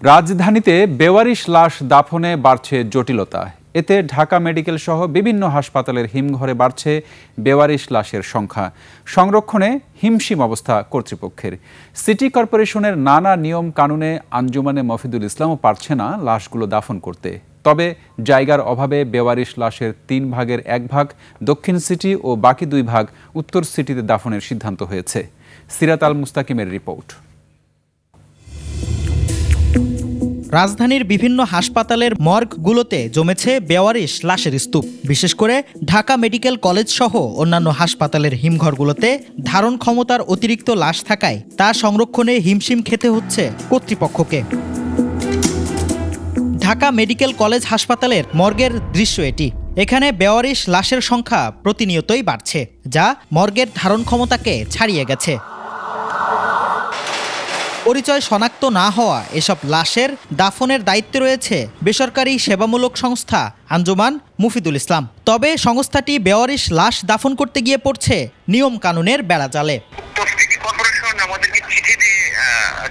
রাজধানীতে বেওয়ারিশ লাশ দাফনে বাড়ছে জটিলতা। এতে ঢাকা মেডিকেল সহ বিভিন্ন হাসপাতালের হিমঘরে বাড়ছে বেওয়ারিশ লাশের সংখ্যা। সংরক্ষণে হিমশিম অবস্থা কর্তৃপক্ষের। সিটি কর্পোরেশনের নানা নিয়ম কানুনে আঞ্জুমানে মফিদুল ইসলামও পারছে না লাশগুলো দাফন করতে। তবে জায়গার অভাবে বেওয়ারিশ লাশের 3 ভাগের 1 ভাগ দক্ষিণ সিটি ও বাকি 2 ভাগ উত্তর সিটিতে দাফনের সিদ্ধান্ত হয়েছে। সিরাত আল মুস্তাকিমের রিপোর্ট। রাজধানীর বিভিন্ন হাসপাতালের মর্গগুলোতে জমেছে বেওয়ারিশ লাশের স্তূপ। বিশেষ করে ঢাকা মেডিকেল কলেজ সহ অন্যান্য হাসপাতালের হিমঘরগুলোতে ধারণ ক্ষমতার অতিরিক্ত লাশ থাকায় তা সংরক্ষণে হিমশিম খেতে হচ্ছে কর্তৃপক্ষকে। ঢাকা মেডিকেল কলেজ হাসপাতালের মর্গের দৃশ্য এটি। এখানে বেওয়ারিশ লাশের সংখ্যা প্রতিনিয়তই বাড়ছে, যা মর্গের ধারণ ক্ষমতাকে ছাড়িয়ে গেছে। পরিচয় শনাক্ত না হওয়া এসব লাশের দাফনের দায়িত্বে রয়েছে বেসরকারি সেবামূলক সংস্থা আঞ্জুমান মফিদুল ইসলাম। তবে সংস্থাটি বেওয়ারিশ লাশ দাফন করতে গিয়ে পড়ছে নিয়ম কানুনের বেড়াজালে। আমাদেরকে চিঠি দিয়ে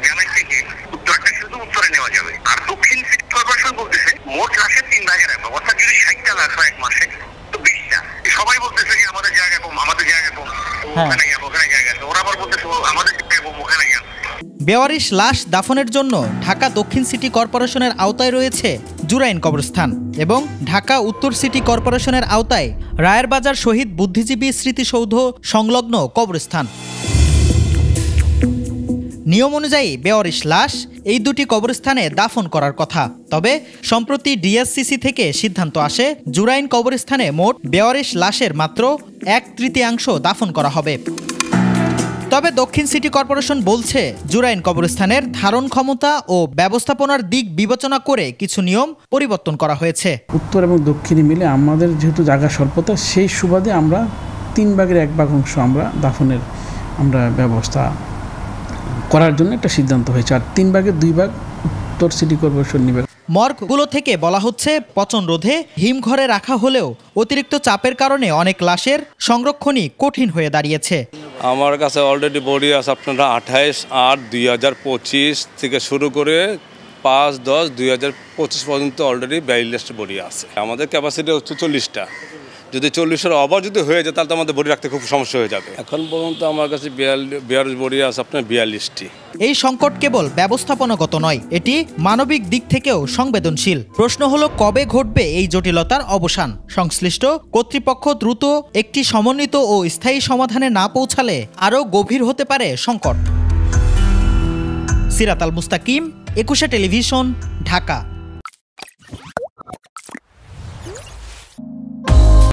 জানাইছে যে উত্তরটা শুধু উত্তরে নেওয়া যাবে, আর দক্ষিণ সিটি কর্পোরেশন বলতেছে মোট লাশের 3 ভাগের 1 ভাগ, অর্থাৎ যদি 60টা লাশ হয় এক মাসে তো 20টা। সবাই বলতেছে যে আমাদের জায়গা কম, আমাদের জায়গা কম, ওখানে যাবো, ওখানে জায়গা আছে। ওরা আবার বলতেছে আমাদের জায়গা কম, ওখানে যাবো। বেওয়ারিশ লাশ দাফনের জন্য ঢাকা দক্ষিণ সিটি কর্পোরেশনের আওতায় রয়েছে জুরাইন কবরস্থান এবং ঢাকা উত্তর সিটি কর্পোরেশনের আওতায় রায়ের বাজার শহীদ বুদ্ধিজীবী স্মৃতিসৌধ সংলগ্ন কবরস্থান। নিয়ম অনুযায়ী বেওয়ারিশ লাশ এই দুটি কবরস্থানে দাফন করার কথা। তবে সম্প্রতি ডিএসসিসি থেকে সিদ্ধান্ত আসে জুরাইন কবরস্থানে মোট বেওয়ারিশ লাশের মাত্র 1/3 দাফন করা হবে। তবে দক্ষিণ সিটি কর্পোরেশন বলছে জুরাইন কবরস্থানের ধারণ ক্ষমতা ও ব্যবস্থাপনার দিক বিবেচনা করে কিছু নিয়ম পরিবর্তন করা হয়েছে। উত্তর এবং দক্ষিণে মিলে আমাদের যেহেতু জায়গা স্বল্পতা, সেই সুবাদে আমরা 3 ভাগের 1 ভাগ অংশ আমরা দাফনের ব্যবস্থা করার জন্য একটা সিদ্ধান্ত হয়েছে, আর 3 ভাগের 2 ভাগ উত্তর সিটি কর্পোরেশন নেবে। মর্গগুলো থেকে বলা হচ্ছে পচন রোধে হিমঘরে রাখা হলেও অতিরিক্ত চাপের কারণে অনেক লাশের সংরক্ষণই কঠিন হয়ে দাঁড়িয়েছে। আমার কাছে অলরেডি বডি আছে আপনারা 28/8/2025 থেকে শুরু করে 5/10/2025 পর্যন্ত অলরেডি 42টা বডি আছে। আমাদের ক্যাপাসিটি হচ্ছে 40টা। যদি 40-এর ওভার যদি হয়ে যায় তাহলে তো আমাদের বডি রাখতে খুব সমস্যা হয়ে যাবে। এখন পর্যন্ত আমার কাছে 42 বডি আছে আপনার 42টি। এই সংকট কেবল ব্যবস্থাপনাগত নয়, এটি মানবিক দিক থেকেও সংবেদনশীল। প্রশ্ন হলো কবে ঘটবে এই জটিলতার অবসান। সংশ্লিষ্ট কর্তৃপক্ষ দ্রুত একটি সমন্বিত ও স্থায়ী সমাধানে না পৌঁছালে আরও গভীর হতে পারে সংকট। সিরাত আল মুস্তাকিম, 21 টেলিভিশন, ঢাকা।